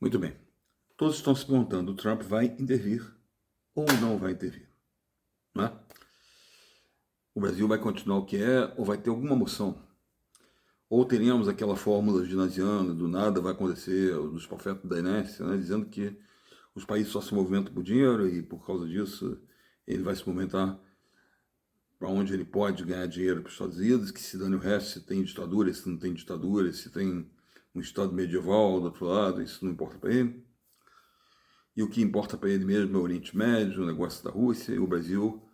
Muito bem. Todos estão se perguntando, o Trump vai intervir ou não vai intervir? Né? O Brasil vai continuar o que é ou vai ter alguma moção? Ou teremos aquela fórmula ginasiana, do nada vai acontecer, dos profetas da inércia, né, dizendo que os países só se movimentam por dinheiro e por causa disso ele vai se movimentar para onde ele pode ganhar dinheiro para os Estados Unidos, que se dane o resto, se tem ditadura, se não tem ditadura, se tem um Estado medieval do outro lado, isso não importa para ele. E o que importa para ele mesmo é o Oriente Médio, o negócio da Rússia, e o Brasil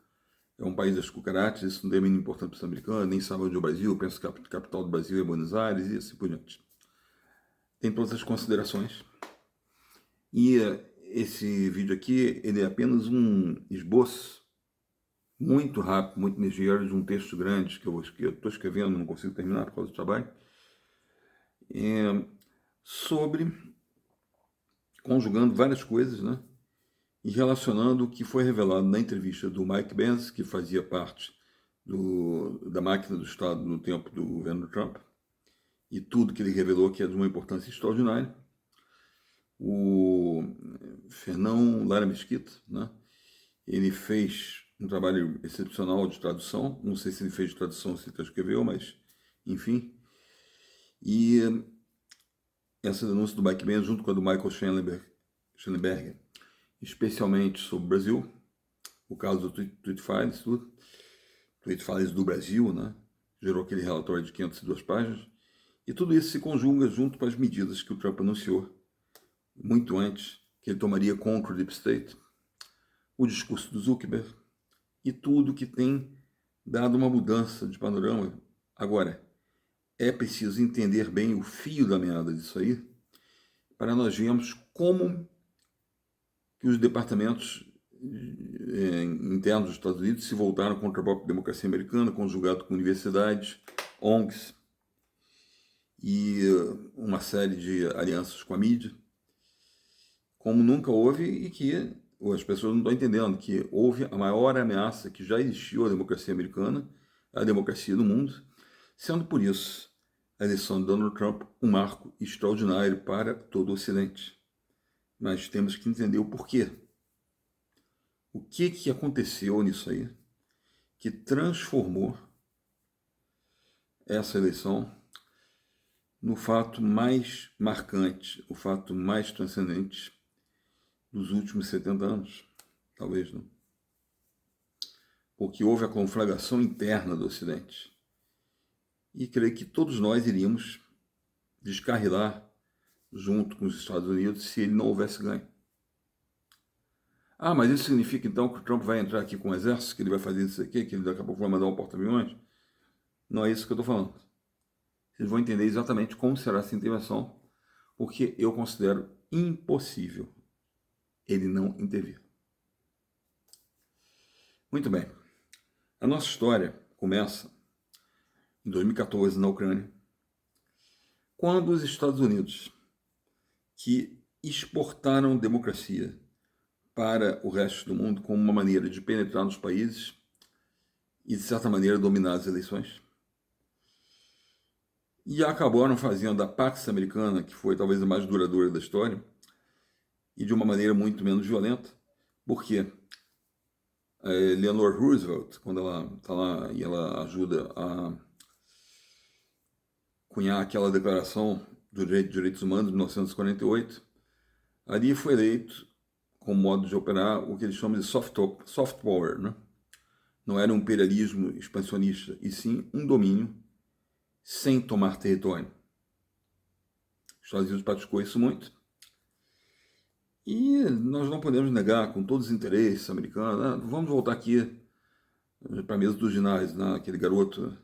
é um país das cucarachas, isso não tem a mínima importância para os americanos, nem sabe onde é o Brasil, penso que a capital do Brasil é Buenos Aires e assim por diante. Tem todas as considerações. E esse vídeo aqui, ele é apenas um esboço muito rápido, muito ligeiro de um texto grande que eu estou escrevendo, não consigo terminar por causa do trabalho, sobre, conjugando várias coisas, né? E relacionando o que foi revelado na entrevista do Mike Pence, que fazia parte da máquina do Estado no tempo do governo Trump, e tudo que ele revelou que é de uma importância extraordinária. O Fernão Lara Mesquita, né? Ele fez um trabalho excepcional de tradução, não sei se ele fez de tradução ou se ele escreveu, mas enfim. E essa denúncia do Mike Pence, junto com a do Michael Schellenberger, especialmente sobre o Brasil, o caso do Tweet Files, tudo. Tweet Files do Brasil, né? Gerou aquele relatório de 502 páginas. E tudo isso se conjuga junto com as medidas que o Trump anunciou muito antes, que ele tomaria contra o Deep State, o discurso do Zuckerberg e tudo que tem dado uma mudança de panorama. Agora, é preciso entender bem o fio da meada disso aí, para nós vermos como que os departamentos internos dos Estados Unidos se voltaram contra a própria democracia americana, conjugado com universidades, ONGs e uma série de alianças com a mídia, como nunca houve e que as pessoas não estão entendendo, que houve a maior ameaça que já existiu à democracia americana, à democracia do mundo, sendo por isso a eleição de Donald Trump um marco extraordinário para todo o Ocidente. Mas temos que entender o porquê. O que aconteceu nisso aí que transformou essa eleição no fato mais marcante, o fato mais transcendente dos últimos 70 anos? Talvez não. Porque houve a conflagração interna do Ocidente. E creio que todos nós iríamos descarrilar junto com os Estados Unidos se ele não houvesse ganho. Ah, mas isso significa então que o Trump vai entrar aqui com o exército, que ele vai fazer isso aqui, que ele daqui a pouco vai mandar um porta-aviões? Não é isso que eu estou falando. Vocês vão entender exatamente como será essa intervenção, porque eu considero impossível ele não intervir. Muito bem. A nossa história começa em 2014 na Ucrânia, quando os Estados Unidos, que exportaram democracia para o resto do mundo como uma maneira de penetrar nos países e, de certa maneira, dominar as eleições, e acabaram fazendo a Pax Americana, que foi talvez a mais duradoura da história, e de uma maneira muito menos violenta, porque Eleanor Roosevelt, quando ela está lá e ela ajuda a cunhar aquela declaração do direito de direitos humanos de 1948, ali foi eleito, como modo de operar, o que eles chamam de soft power, né? Não era um imperialismo expansionista, e sim um domínio sem tomar território. Os Estados Unidos praticou isso muito. E nós não podemos negar, com todos os interesses americanos, vamos voltar aqui para a mesa dos ginásio, né? Aquele garoto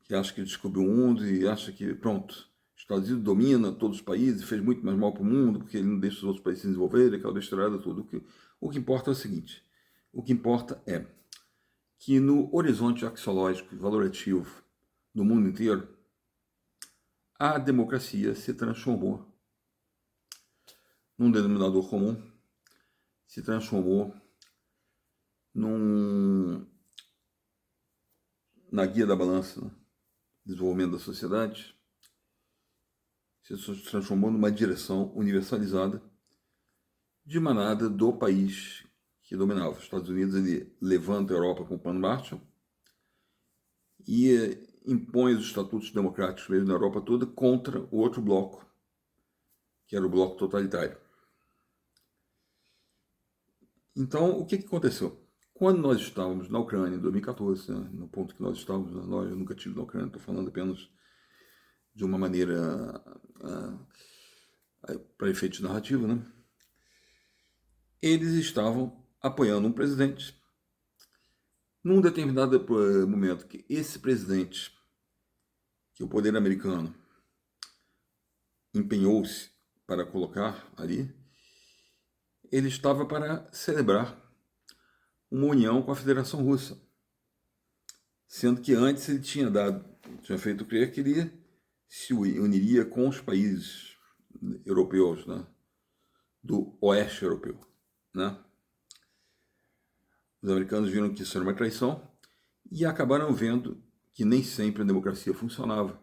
que acha que descobriu o mundo e acha que, pronto, os Estados Unidos domina todos os países, fez muito mais mal para o mundo, porque ele não deixa os outros países se desenvolverem, aquela besteirada toda. O que importa é o seguinte, o que importa é que no horizonte axiológico e valorativo do mundo inteiro, a democracia se transformou num denominador comum, se transformou na guia da balança, né? Desenvolvimento da sociedade, se transformou numa direção universalizada de manada do país que dominava. Os Estados Unidos, ele levanta a Europa com o Plano Marshall e impõe os estatutos democráticos mesmo na Europa toda contra o outro bloco, que era o bloco totalitário. Então, o que aconteceu? Quando nós estávamos na Ucrânia, em 2014, né, no ponto que nós estávamos, eu nunca estive na Ucrânia, estou falando apenas de uma maneira para efeitos narrativos, né? Eles estavam apoiando um presidente num determinado momento que esse presidente, que o poder americano empenhou-se para colocar ali, ele estava para celebrar uma união com a Federação Russa, sendo que antes ele tinha feito crer que ele se uniria com os países europeus, né, do oeste europeu, né? Os americanos viram que isso era uma traição e acabaram vendo que nem sempre a democracia funcionava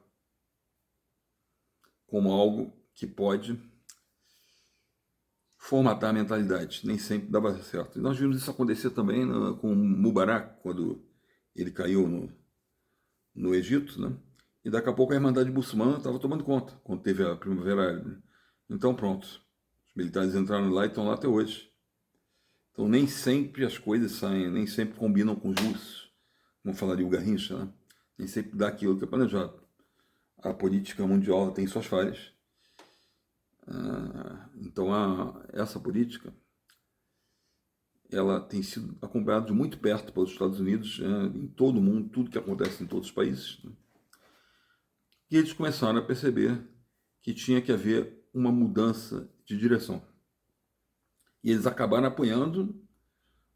como algo que pode formatar a mentalidade. Nem sempre dava certo. E nós vimos isso acontecer também com Mubarak, quando ele caiu no Egito, né? E daqui a pouco a Irmandade Muçulmana estava tomando conta, quando teve a Primavera Árabe, né? Então pronto, os militares entraram lá e estão lá até hoje. Então nem sempre as coisas saem, nem sempre combinam com os justos, como falaria o Garrincha, né? Nem sempre dá aquilo que é planejado. A política mundial tem suas falhas. Então essa política ela tem sido acompanhada de muito perto pelos Estados Unidos, em todo o mundo, tudo que acontece em todos os países, né? E eles começaram a perceber que tinha que haver uma mudança de direção. E eles acabaram apoiando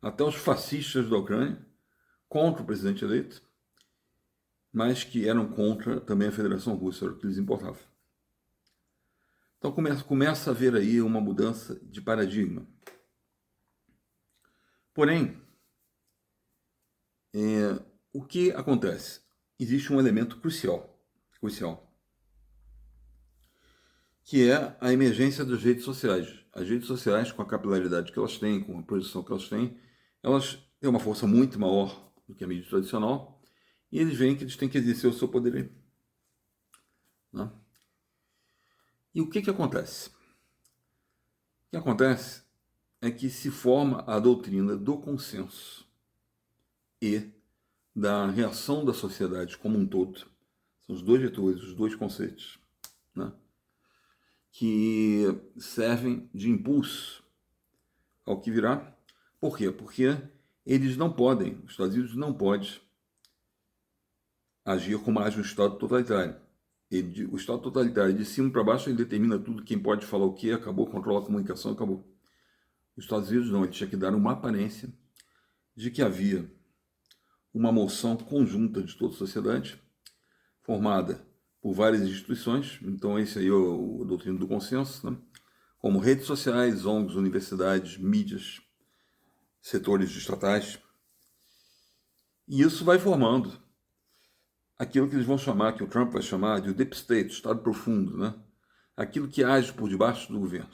até os fascistas da Ucrânia contra o presidente eleito, mas que eram contra também a Federação Russa, era o que eles importavam. Então começa a haver aí uma mudança de paradigma. Porém, o que acontece? Existe um elemento crucial, que é a emergência das redes sociais. As redes sociais, com a capilaridade que elas têm, com a projeção que elas têm uma força muito maior do que a mídia tradicional, e eles veem que eles têm que exercer o seu poder, né? E o que acontece? O que acontece é que se forma a doutrina do consenso e da reação da sociedade como um todo. São os dois vetores, os dois conceitos, né, que servem de impulso ao que virá. Por quê? Porque eles não podem, os Estados Unidos não pode agir como age um Estado totalitário. O Estado totalitário, de cima para baixo, ele determina tudo, quem pode falar o que, acabou, controla a comunicação, acabou. Os Estados Unidos não, ele tinha que dar uma aparência de que havia uma moção conjunta de toda a sociedade, formada por várias instituições. Então esse aí é o doutrina do consenso, né? Como redes sociais, ONGs, universidades, mídias, setores estatais. E isso vai formando aquilo que eles vão chamar, que o Trump vai chamar de Deep State, Estado profundo, né? Aquilo que age por debaixo do governo.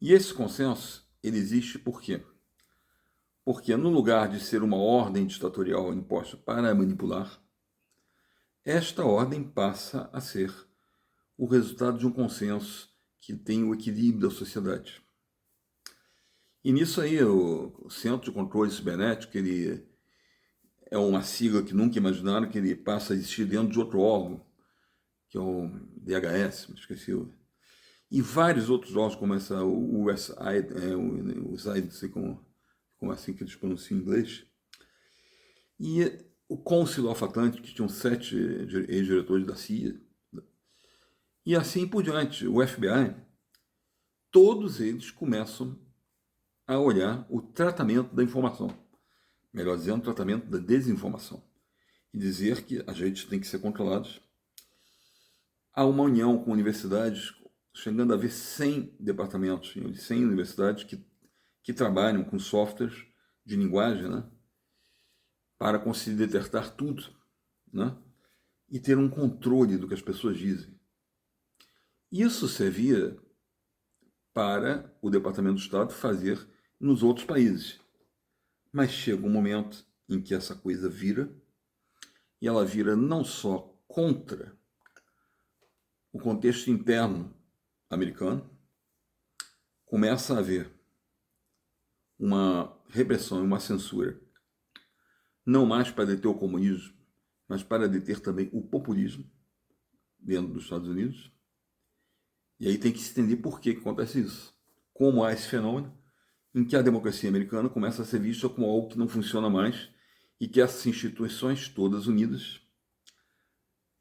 E esse consenso, ele existe por quê? Porque no lugar de ser uma ordem ditatorial imposta para manipular, esta ordem passa a ser o resultado de um consenso que tem o equilíbrio da sociedade. E nisso aí, o Centro de Controle Cibernético, ele é uma sigla que nunca imaginaram que ele passa a existir dentro de outro órgão, que é o DHS, me esqueci. E vários outros órgãos, como o USAID, o USAID, não sei como é assim que eles pronunciam em inglês. E o Council of Atlantic, que tinham 7 ex-diretores da CIA, e assim por diante, o FBI, todos eles começam a olhar o tratamento da informação, melhor dizendo, o tratamento da desinformação, e dizer que as redes têm que ser controladas. Há uma união com universidades, chegando a haver 100 departamentos, 100 universidades que trabalham com softwares de linguagem, né, para conseguir detectar tudo, né, e ter um controle do que as pessoas dizem. Isso servia para o Departamento de Estado fazer nos outros países. Mas chega um momento em que essa coisa vira, e ela vira não só contra o contexto interno americano, começa a haver uma repressão e uma censura, não mais para deter o comunismo, mas para deter também o populismo dentro dos Estados Unidos. E aí tem que se entender por que acontece isso. Como há esse fenômeno em que a democracia americana começa a ser vista como algo que não funciona mais e que essas instituições todas unidas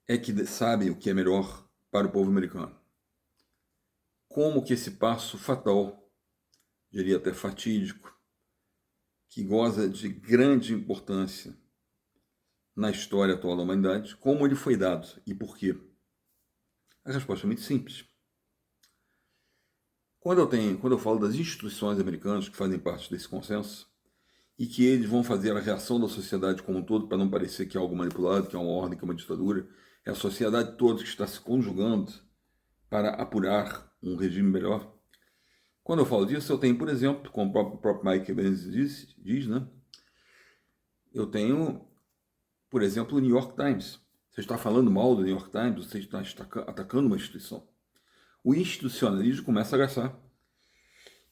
é que sabem o que é melhor para o povo americano. Como que esse passo fatal, diria até fatídico, que goza de grande importância na história atual da humanidade, como ele foi dado e por quê? A resposta é muito simples. Quando eu falo das instituições americanas que fazem parte desse consenso e que eles vão fazer a reação da sociedade como um todo para não parecer que é algo manipulado, que é uma ordem, que é uma ditadura, é a sociedade toda que está se conjugando para apurar um regime melhor. Quando eu falo disso, eu tenho, por exemplo, como o próprio Mike Evans diz, né? Eu tenho, por exemplo, o New York Times. Você está falando mal do New York Times, você está atacando uma instituição. O institucionalismo começa a gastar.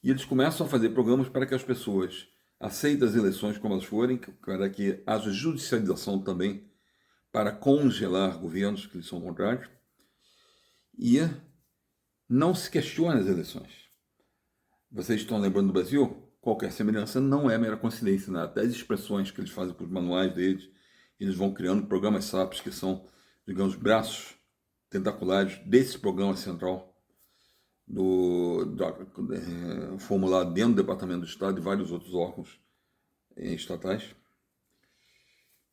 E eles começam a fazer programas para que as pessoas aceitem as eleições como elas forem, para que haja judicialização também, para congelar governos que lhes são contrários, e não se questione as eleições. Vocês estão lembrando do Brasil? Qualquer semelhança não é mera coincidência, né? Até as expressões que eles fazem para os manuais deles, eles vão criando programas SAPs que são, digamos, braços tentaculares desse programa central formulado dentro do Departamento do Estado e vários outros órgãos estatais.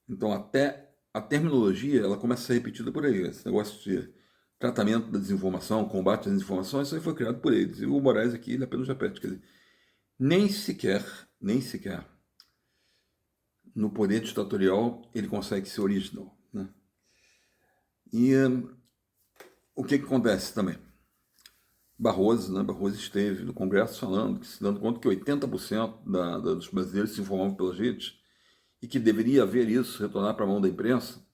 Então, até a terminologia ela começa a ser repetida por aí. Esse negócio de tratamento da desinformação, combate à desinformação, isso aí foi criado por eles. E o Moraes aqui ele apenas repete. Quer dizer, nem sequer no poder ditatorial ele consegue ser original, né? E o que acontece também? Barroso esteve no Congresso falando, se dando conta que 80% dos brasileiros se informavam pelas redes e que deveria haver isso, retornar para a mão da imprensa,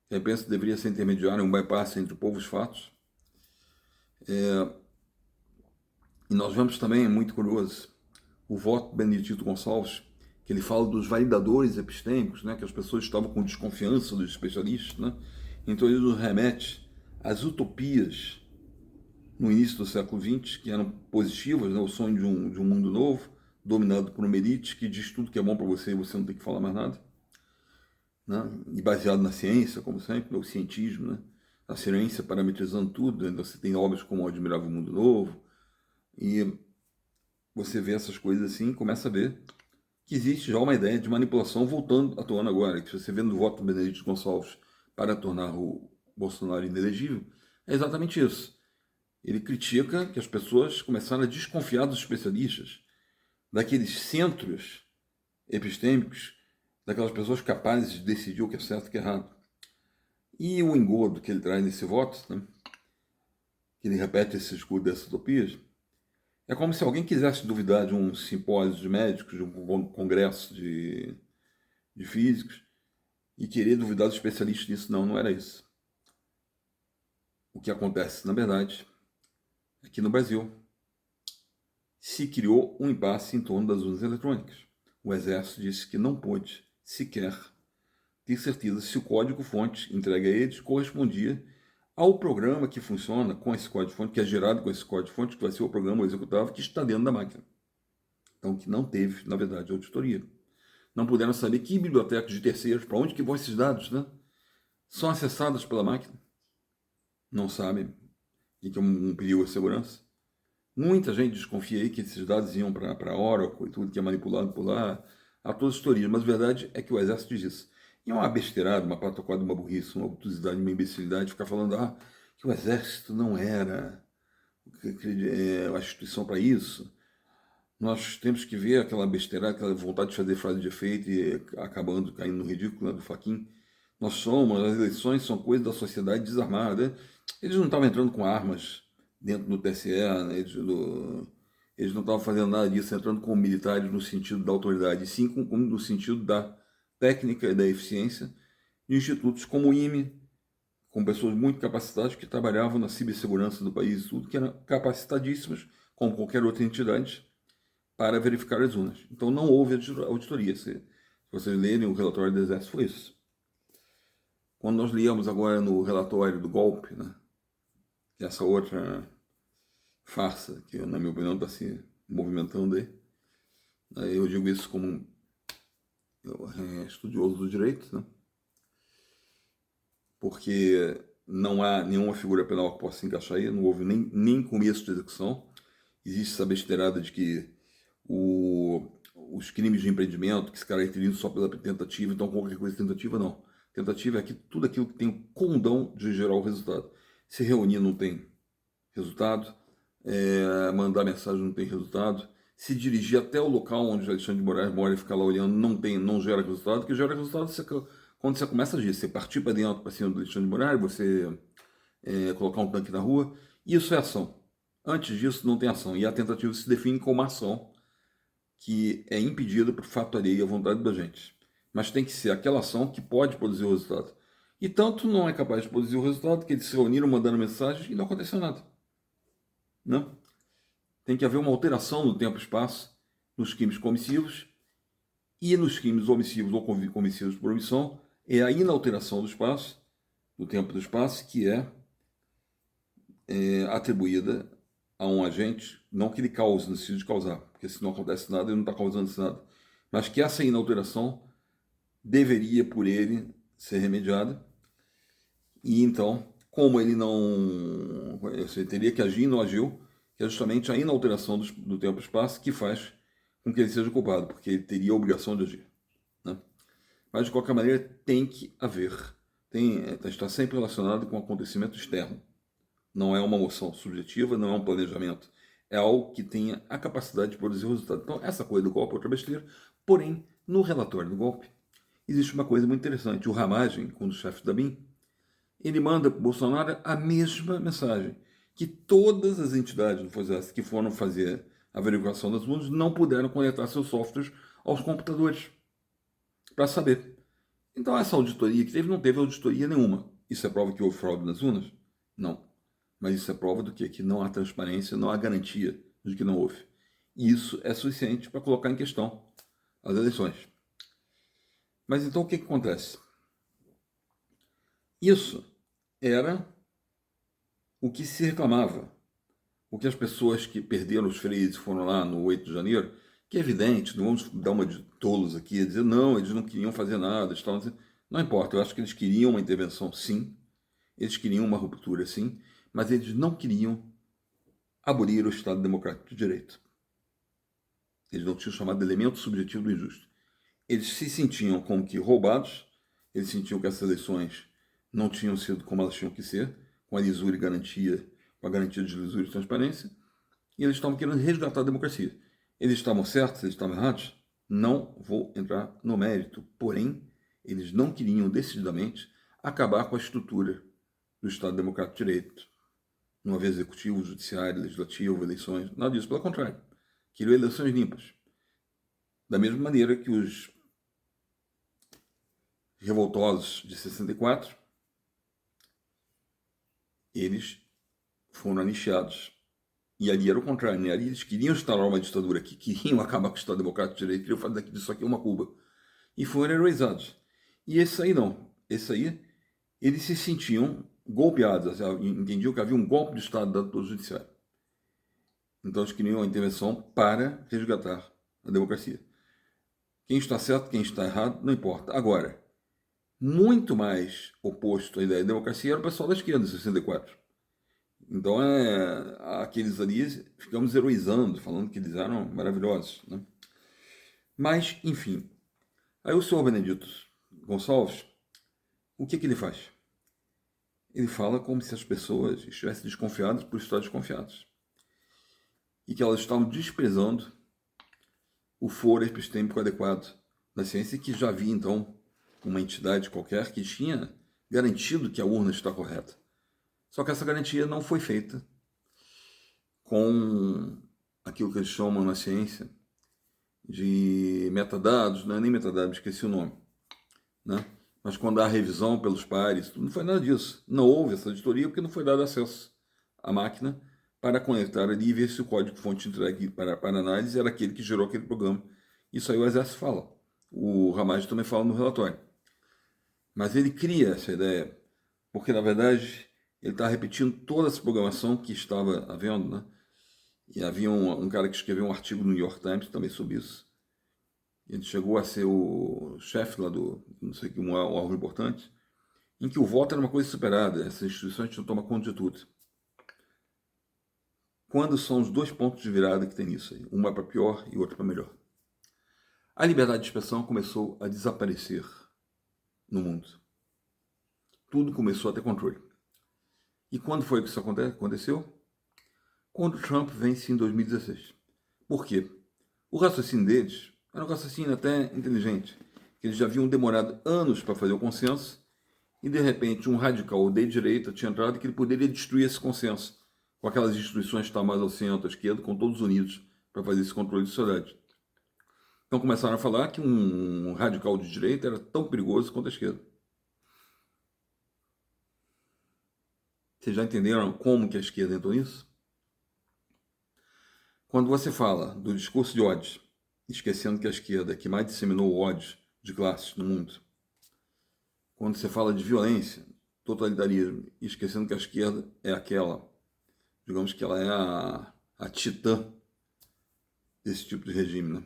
que a imprensa deveria ser intermediária, um bypass entre o povo e os fatos. E nós vemos também, muito curioso, o voto do Benedito Gonçalves, que ele fala dos validadores epistêmicos, né, que as pessoas estavam com desconfiança dos especialistas, né? Então ele nos remete às utopias no início do século XX, que eram positivas, né? O sonho de um mundo novo, dominado por uma elite que diz tudo que é bom para você e você não tem que falar mais nada, né? E baseado na ciência, como sempre, o cientismo, né? A ciência parametrizando tudo, então você tem obras como O Admirável Mundo Novo, e você vê essas coisas assim, começa a ver que existe já uma ideia de manipulação voltando à tona agora, que você vê no voto do Benedito Gonçalves para tornar o Bolsonaro inelegível, é exatamente isso. Ele critica que as pessoas começaram a desconfiar dos especialistas, daqueles centros epistêmicos, daquelas pessoas capazes de decidir o que é certo e o que é errado. E o engodo que ele traz nesse voto, né, que ele repete esse escudo dessas utopias, é como se alguém quisesse duvidar de um simpósio de médicos, de um congresso de físicos, e querer duvidar dos especialistas nisso. Não, não era isso. O que acontece, na verdade, aqui no Brasil, se criou um impasse em torno das urnas eletrônicas. O Exército disse que não pôde sequer ter certeza se o código-fonte entregue a eles correspondia ao programa que funciona com esse código-fonte, que é gerado com esse código-fonte, que vai ser o programa executável que está dentro da máquina. Então, que não teve, na verdade, auditoria. Não puderam saber que bibliotecas de terceiros, para onde que vão esses dados, né? São acessados pela máquina. Não sabem o que é um perigo à segurança. Muita gente desconfia aí que esses dados iam para a Oracle e tudo que é manipulado por lá. Há todas as teorias, mas a verdade é que o Exército diz isso. E é uma besteirada, uma pataquada, uma burrice, uma obtusidade, uma imbecilidade ficar falando que o Exército não era a instituição para isso. Nós temos que ver aquela besteirada, aquela vontade de fazer frase de efeito e acabando caindo no ridículo, né, do Fachin. As eleições são coisa da sociedade desarmada. Eles não estavam entrando com armas dentro do TSE, né, eles não estavam fazendo nada disso, entrando como militares no sentido da autoridade, sim no sentido da técnica e da eficiência de institutos como o IME, com pessoas muito capacitadas que trabalhavam na cibersegurança do país e tudo, que eram capacitadíssimas, como qualquer outra entidade, para verificar as urnas. Então não houve auditoria. Se vocês lerem o relatório do Exército, foi isso. Quando nós liamos agora no relatório do golpe, né, que é essa outra farsa que, na minha opinião, está se movimentando aí, eu digo isso como estudioso do direito, né, porque não há nenhuma figura penal que possa se encaixar aí, não houve nem começo de execução. Existe essa besteirada de que os crimes de empreendimento que se caracterizam só pela tentativa, então qualquer coisa tentativa, não. Tentativa é tudo aquilo que tem o condão de gerar o resultado. Se reunir não tem resultado, mandar mensagem não tem resultado, se dirigir até o local onde Alexandre de Moraes mora e ficar lá olhando não gera resultado. O que gera resultado quando você começa a agir, você partir para dentro, para cima do Alexandre de Moraes, você colocar um tanque na rua, isso é ação. Antes disso não tem ação, e a tentativa se define como ação que é impedida por fato alheio à vontade da gente. Mas tem que ser aquela ação que pode produzir o resultado. E tanto não é capaz de produzir o resultado que eles se reuniram mandando mensagem e não aconteceu nada. Não? Tem que haver uma alteração no tempo e espaço nos crimes comissivos e nos crimes omissivos ou comissivos por omissão é a inalteração do espaço, do tempo e do espaço, que é atribuída a um agente, não que ele cause, no sentido de causar, porque se não acontece nada, ele não está causando nada, mas que essa inalteração deveria, por ele, ser remediada, e então, como ele não... Você teria que agir e não agiu, que é justamente a inalteração do tempo e espaço que faz com que ele seja culpado, porque ele teria a obrigação de agir. Né? Mas, de qualquer maneira, tem que haver. Está sempre relacionado com um acontecimento externo. Não é uma moção subjetiva, não é um planejamento. É algo que tenha a capacidade de produzir resultado. Então, essa coisa do golpe é outra besteira. Porém, no relatório do golpe, existe uma coisa muito interessante. O Ramagem, um dos chefes da BIM, ele manda para o Bolsonaro a mesma mensagem, que todas as entidades do Exército que foram fazer a averiguação das urnas não puderam conectar seus softwares aos computadores para saber. Então, essa auditoria que teve, não teve auditoria nenhuma. Isso é prova que houve fraude nas urnas? Não. Mas isso é prova do quê? Que não há transparência, não há garantia de que não houve. E isso é suficiente para colocar em questão as eleições. Mas então o que acontece? Isso era o que se reclamava. O que as pessoas que perderam os freios e foram lá no 8 de janeiro, que é evidente, não vamos dar uma de tolos aqui e dizer, não, eles não queriam fazer nada, estavam dizendo, não importa, eu acho que eles queriam uma intervenção, sim, eles queriam uma ruptura, sim, mas eles não queriam abolir o Estado Democrático de Direito. Eles não tinham chamado de elemento subjetivo do injusto. Eles se sentiam como que roubados, eles sentiam que essas eleições não tinham sido como elas tinham que ser, com a lisura e garantia, com a garantia de lisura e transparência, e eles estavam querendo resgatar a democracia. Eles estavam certos, eles estavam errados? Não vou entrar no mérito, porém, eles não queriam decididamente acabar com a estrutura do Estado Democrático de Direito, não havia executivo, judiciário, legislativo, eleições, nada disso, pelo contrário. Queriam eleições limpas. Da mesma maneira que os revoltosos de 64, eles foram anistiados. E ali era o contrário, né? Ali eles queriam instalar uma ditadura aqui, queriam acabar com o Estado Democrático de Direito, queriam fazer disso aqui uma Cuba. E foram heroizados. E esse aí não. Esse aí, eles se sentiam golpeados, entendiam que havia um golpe de Estado dado pelo Judiciário. Então eles queriam a intervenção para resgatar a democracia. Quem está certo, quem está errado, não importa. Agora, muito mais oposto à ideia de democracia era o pessoal da esquerda, em 64. Então, aqueles ali ficamos heroizando, falando que eles eram maravilhosos. Né? Mas, enfim, aí o senhor Benedito Gonçalves, o que ele faz? Ele fala como se as pessoas estivessem desconfiadas por estar desconfiadas. E que elas estavam desprezando o foro epistêmico adequado da ciência, que já havia, então, uma entidade qualquer que tinha garantido que a urna está correta. Só que essa garantia não foi feita com aquilo que eles chamam na ciência de metadados, não é nem metadados, esqueci o nome, né? Mas quando há revisão pelos pares, não foi nada disso. Não houve essa auditoria porque não foi dado acesso à máquina para conectar ali e ver se o código-fonte entregue para análise era aquele que gerou aquele programa. Isso aí o Exército fala. O Ramage também fala no relatório. Mas ele cria essa ideia, porque na verdade ele está repetindo toda essa programação que estava havendo, né? E havia um cara que escreveu um artigo no New York Times também sobre isso. Ele chegou a ser o chefe lá do, não sei que, um órgão importante, em que o voto era uma coisa superada, essas instituições não tomam conta de tudo. Quando são os dois pontos de virada que tem nisso aí, uma para pior e outra para melhor? A liberdade de expressão começou a desaparecer no mundo. Tudo começou a ter controle. E quando foi que isso aconteceu? Quando Trump vence em 2016. Por quê? O raciocínio deles era um raciocínio até inteligente. Eles já haviam demorado anos para fazer o consenso e, de repente, um radical de direita tinha entrado que ele poderia destruir esse consenso com aquelas instituições que estavam mais ao centro, à esquerda, com todos unidos para fazer esse controle de sociedade. Então começaram a falar que um radical de direita era tão perigoso quanto a esquerda. Vocês já entenderam como que a esquerda entrou nisso? Quando você fala do discurso de ódio, esquecendo que a esquerda é que mais disseminou o ódio de classes no mundo, quando você fala de violência, totalitarismo, esquecendo que a esquerda é aquela, digamos que ela é a titã desse tipo de regime, né?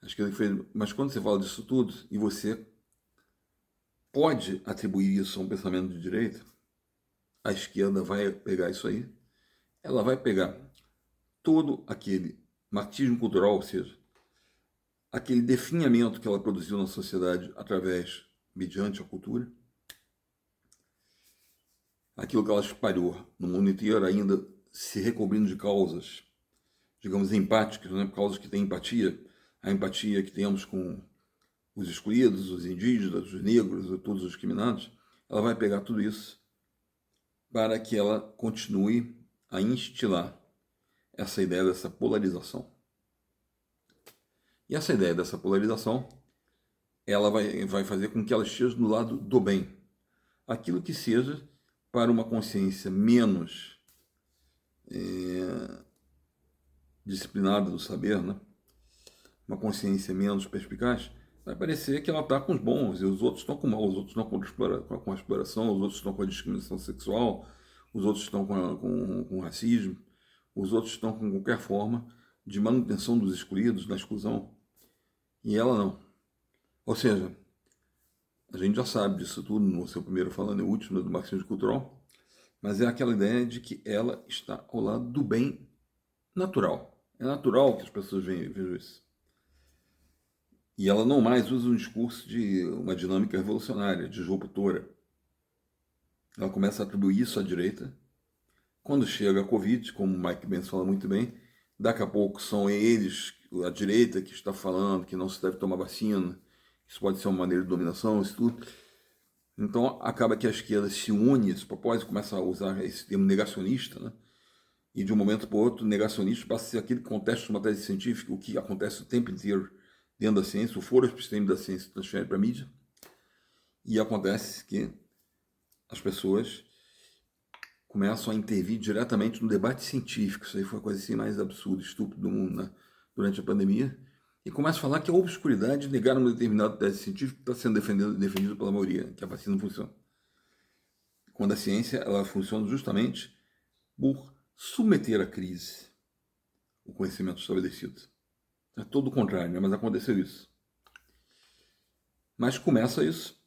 A esquerda que fez... Mas quando você fala disso tudo, e você pode atribuir isso a um pensamento de direita, a esquerda vai pegar isso aí, ela vai pegar todo aquele marxismo cultural, ou seja, aquele definhamento que ela produziu na sociedade através, mediante a cultura, aquilo que ela espalhou no mundo inteiro, ainda se recobrindo de causas, digamos, empáticas, né? Causas que têm empatia, a empatia que temos com os excluídos, os indígenas, os negros, todos os discriminados, ela vai pegar tudo isso para que ela continue a instilar essa ideia dessa polarização. E essa ideia dessa polarização, ela vai fazer com que ela esteja no lado do bem. Aquilo que seja para uma consciência menos disciplinada do saber, né? Uma consciência menos perspicaz, vai parecer que ela está com os bons e os outros estão com o mal, os outros estão com a exploração, os outros estão com a discriminação sexual, os outros estão com o racismo, os outros estão com qualquer forma de manutenção dos excluídos, da exclusão, e ela não. Ou seja, a gente já sabe disso tudo no seu primeiro falando e último do marxismo cultural, mas é aquela ideia de que ela está ao lado do bem natural. É natural que as pessoas vejam isso. E ela não mais usa um discurso de uma dinâmica revolucionária, disruptora. Ela começa a atribuir isso à direita. Quando chega a Covid, como o Mike Benz fala muito bem, daqui a pouco são eles, a direita, que está falando que não se deve tomar vacina, isso pode ser uma maneira de dominação, isso tudo. Então acaba que a esquerda se une a esse propósito, começa a usar esse termo negacionista, né? E de um momento para o outro, negacionista passa a ser aquele que contesta uma tese científica, o que acontece o tempo inteiro dentro da ciência, o foro epistêmico da ciência transfere para a mídia, e acontece que as pessoas começam a intervir diretamente no debate científico. Isso aí foi a coisa assim mais absurda, estúpida do mundo, né? Durante a pandemia, e começa a falar que a obscuridade de negar uma determinada tese científica está sendo defendida pela maioria, que a vacina não funciona. Quando a ciência ela funciona justamente por submeter à crise o conhecimento estabelecido. É todo o contrário, né? Mas aconteceu isso. Mas começa isso,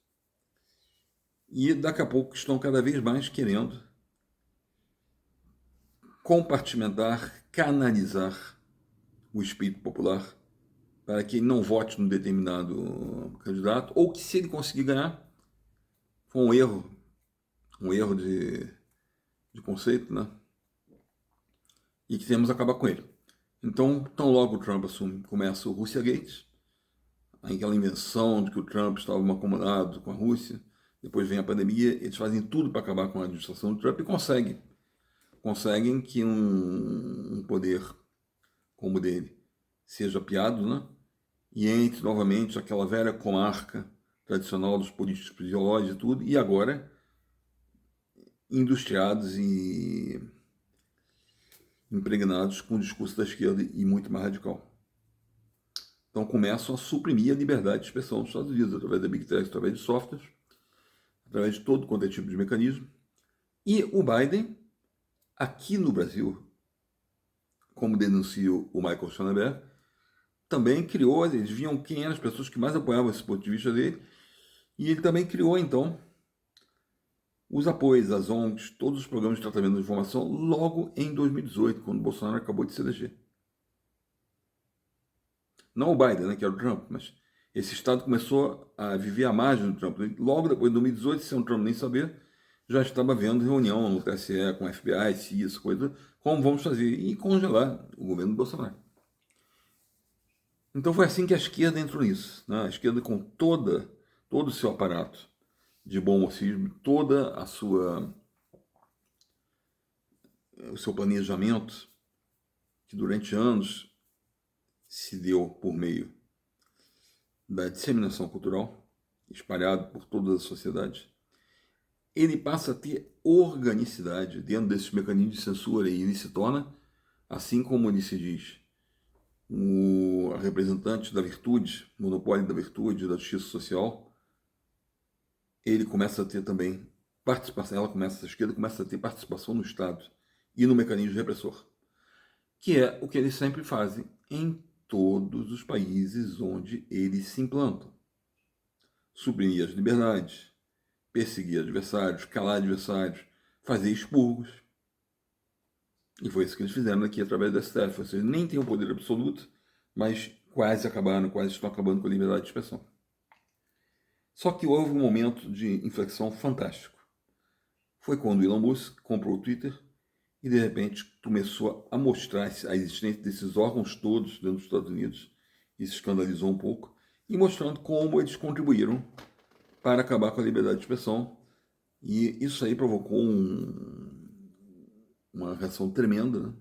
e daqui a pouco estão cada vez mais querendo compartimentar, canalizar o espírito popular para que ele não vote num determinado candidato, ou que se ele conseguir ganhar, foi um erro de conceito, né? E que temos que acabar com ele. Então, tão logo o Trump assume, começa o Russiagate, aquela invenção de que o Trump estava acomodado com a Rússia, depois vem a pandemia, eles fazem tudo para acabar com a administração do Trump e conseguem. conseguem que um poder como o dele seja apiado, né? E entre novamente aquela velha comarca tradicional dos políticos ideológicos e tudo, e agora industriados e impregnados com o discurso da esquerda e muito mais radical. Então começam a suprimir a liberdade de expressão dos Estados Unidos, através da Big Tech, através de softwares, através de todo quanto é tipo de mecanismo. E o Biden, aqui no Brasil, como denuncia o Michael Schellenberg, também criou, eles viam quem eram as pessoas que mais apoiavam esse ponto de vista dele, e ele também criou, então, os apoios às ONGs, todos os programas de tratamento de informação, logo em 2018, quando o Bolsonaro acabou de se eleger. Não o Biden, né, que era o Trump, mas esse Estado começou a viver à margem do Trump. Logo depois de 2018, sem o Trump nem saber, já estava vendo reunião no TSE com o FBI, CIA, coisa, como vamos fazer, e congelar o governo do Bolsonaro. Então foi assim que a esquerda entrou nisso. Né? A esquerda com todo o seu aparato de bom mocismo, toda a sua o seu planejamento, que durante anos se deu por meio da disseminação cultural, espalhado por toda a sociedade, ele passa a ter organicidade dentro desses mecanismos de censura e ele se torna, assim como ele se diz, o representante da virtude, monopólio da virtude, da justiça social, ele começa a ter também participação, a esquerda começa a ter participação no Estado e no mecanismo repressor, que é o que eles sempre fazem em todos os países onde eles se implantam. Suprimir as liberdades, perseguir adversários, calar adversários, fazer expurgos. E foi isso que eles fizeram aqui através do STF. Ou seja, nem tem o poder absoluto, mas quase estão acabando com a liberdade de expressão. Só que houve um momento de inflexão fantástico. Foi quando Elon Musk comprou o Twitter e, de repente, começou a mostrar a existência desses órgãos todos dentro dos Estados Unidos. Isso escandalizou um pouco. E mostrando como eles contribuíram para acabar com a liberdade de expressão. E isso aí provocou uma reação tremenda, né?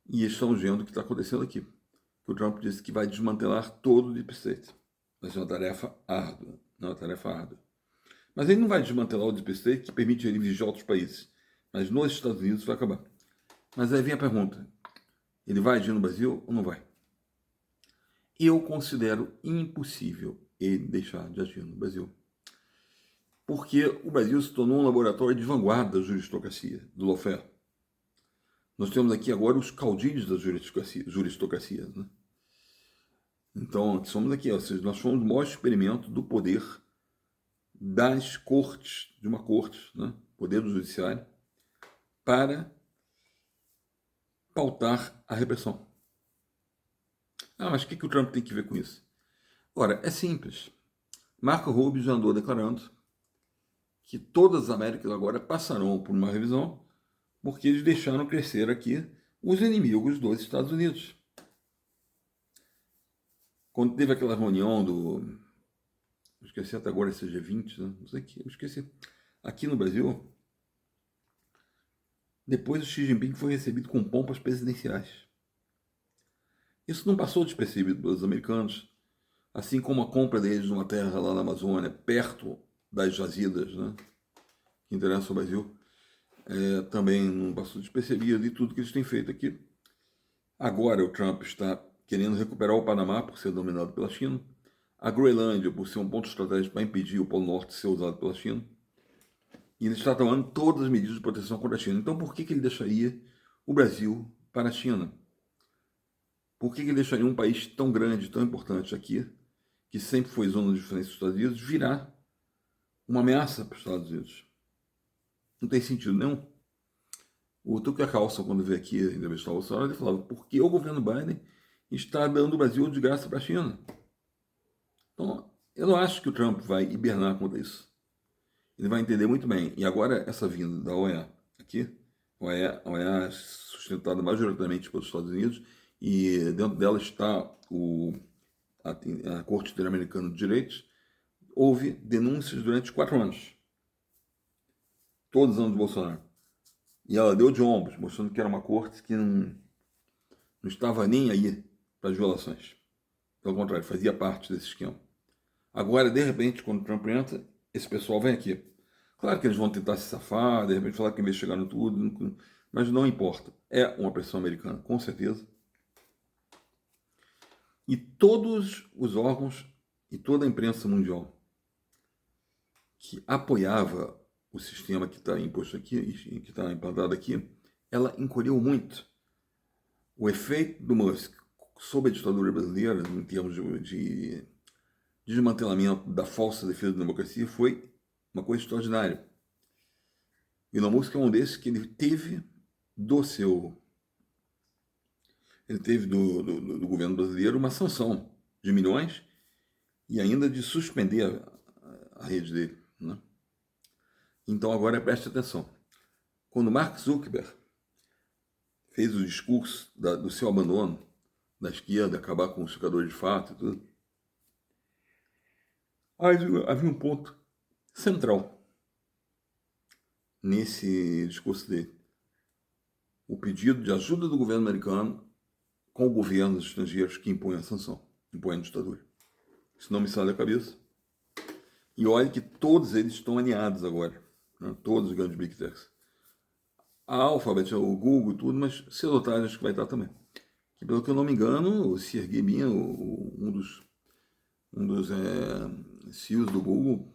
E estamos vendo o que está acontecendo aqui. O Trump disse que vai desmantelar todo o Deep State. Vai ser uma tarefa árdua. Não é uma tarefa árdua. Mas ele não vai desmantelar o Deep State, que permite ele vigiar outros países. Mas nos Estados Unidos vai acabar. Mas aí vem a pergunta. Ele vai agir no Brasil ou não vai? Eu considero impossível ele deixar de agir no Brasil. Porque o Brasil se tornou um laboratório de vanguarda da juristocracia, do lawfare. Nós temos aqui agora os caudilhos da juristocracia, né? Então, somos aqui, ou seja, nós fomos o maior experimento do poder das cortes, de uma corte, né? Poder do judiciário, para pautar a repressão. Ah, mas o que o Trump tem que ver com isso? Ora, é simples. Marco Rubio já andou declarando que todas as Américas agora passarão por uma revisão porque eles deixaram crescer aqui os inimigos dos Estados Unidos. Quando teve aquela reunião do... Eu esqueci até agora esse G20, né? Não sei o que, eu esqueci. Aqui no Brasil, depois o Xi Jinping foi recebido com pompas presidenciais. Isso não passou despercebido pelos americanos, assim como a compra deles de uma terra lá na Amazônia, perto das jazidas, né, que interessam ao Brasil, também não passou despercebido de tudo que eles têm feito aqui. Agora o Trump está querendo recuperar o Panamá por ser dominado pela China, a Groenlândia por ser um ponto estratégico para impedir o Polo Norte de ser usado pela China, e ele está tomando todas as medidas de proteção contra a China. Então por que ele deixaria o Brasil para a China? Por que ele deixaria um país tão grande, tão importante aqui, que sempre foi zona de influência dos Estados Unidos, virar uma ameaça para os Estados Unidos? Não tem sentido nenhum. O Tucker Carlson, quando veio aqui entrevistar o Bolsonaro, ele falava: por que o governo Biden está dando o Brasil de graça para a China? Então, eu não acho que o Trump vai hibernar contra isso. Ele vai entender muito bem. E agora, essa vinda da OEA aqui, a OEA é sustentada majoritariamente pelos Estados Unidos, e dentro dela está a Corte Interamericana de Direitos. Houve denúncias durante 4 anos. Todos os anos do Bolsonaro. E ela deu de ombros, mostrando que era uma corte que não estava nem aí para as violações. Pelo contrário, fazia parte desse esquema. Agora, de repente, quando o Trump entra, esse pessoal vem aqui. Claro que eles vão tentar se safar, de repente falar que investigaram tudo, mas não importa. É uma pressão americana, com certeza. E todos os órgãos e toda a imprensa mundial que apoiava o sistema que está imposto aqui, que está implantado aqui, ela encolheu muito. O efeito do Musk sobre a ditadura brasileira, em termos de desmantelamento da falsa defesa da democracia, foi uma coisa extraordinária. E o Elon Musk é um desses que ele teve do governo brasileiro uma sanção de milhões e ainda de suspender a rede dele, né? Então agora preste atenção. Quando Mark Zuckerberg fez o discurso do seu abandono da esquerda, acabar com os jogadores de fato e tudo, havia um ponto central nesse discurso dele. O pedido de ajuda do governo americano com governos estrangeiros que impõem a sanção, impõem a ditadura. Isso não me sai da cabeça. E olha que todos eles estão alinhados agora, né? Todos os grandes Big Techs. A Alphabet, o Google, tudo, mas cedo ou tarde acho que vai estar também. Que, pelo que eu não me engano, o Sergey Brin, um dos CEOs do Google,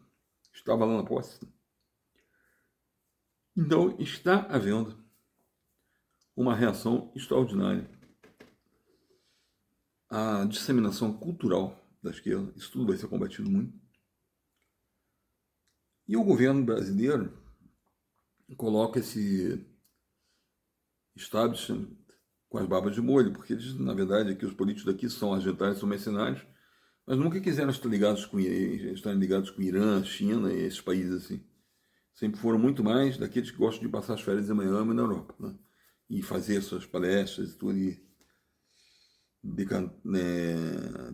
estava lá na posse. Então, está havendo uma reação extraordinária à disseminação cultural da esquerda. Isso tudo vai ser combatido muito. E o governo brasileiro coloca esse establishment com as barbas de molho, porque eles, na verdade, aqui, os políticos daqui são argentinos, são mercenários, mas nunca quiseram estar ligados com Irã, China e esses países assim. Sempre foram muito mais daqueles que gostam de passar as férias em Miami e na Europa, né? E fazer suas palestras e tudo, e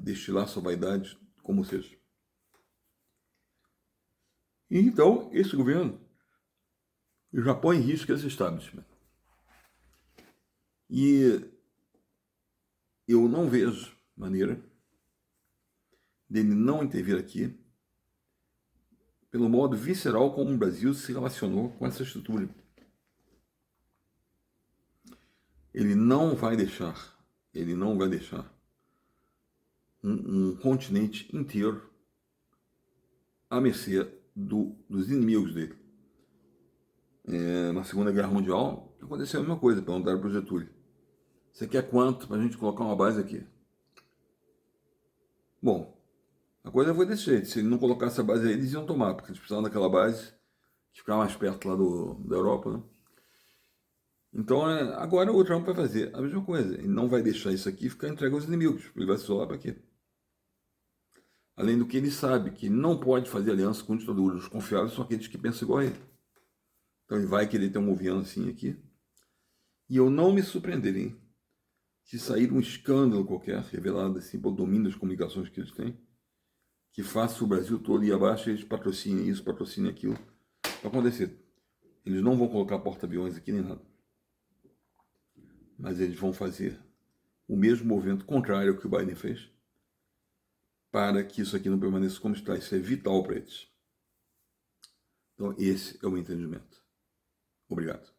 destilar sua vaidade como seja. E então, esse governo já põe em risco esse establishment. E eu não vejo maneira dele não intervir aqui pelo modo visceral como o Brasil se relacionou com essa estrutura. Ele não vai deixar um continente inteiro à mercê dos inimigos dele. Na Segunda Guerra Mundial, aconteceu a mesma coisa, perguntaram para o Getúlio. Você quer quanto para a gente colocar uma base aqui? Bom, a coisa foi desse jeito. Se ele não colocasse a base aí, eles iam tomar, porque eles precisavam daquela base que ficava mais perto lá da Europa, né? Então, agora o Trump vai fazer a mesma coisa. Ele não vai deixar isso aqui ficar entregue aos inimigos. Ele vai se isolar para quê? Além do que ele sabe que não pode fazer aliança com ditadores. Os confiáveis são aqueles que pensam igual a ele. Então ele vai querer ter um governo assim aqui. E eu não me surpreenderia se sair um escândalo qualquer, revelado assim pelo domínio das comunicações que eles têm, que faça o Brasil todo ir abaixo e eles patrocinem isso, patrocinem aquilo. Vai acontecer. Eles não vão colocar porta-aviões aqui nem nada. Mas eles vão fazer o mesmo movimento contrário ao que o Biden fez para que isso aqui não permaneça como está. Isso é vital para eles. Então, esse é o meu entendimento. Obrigado.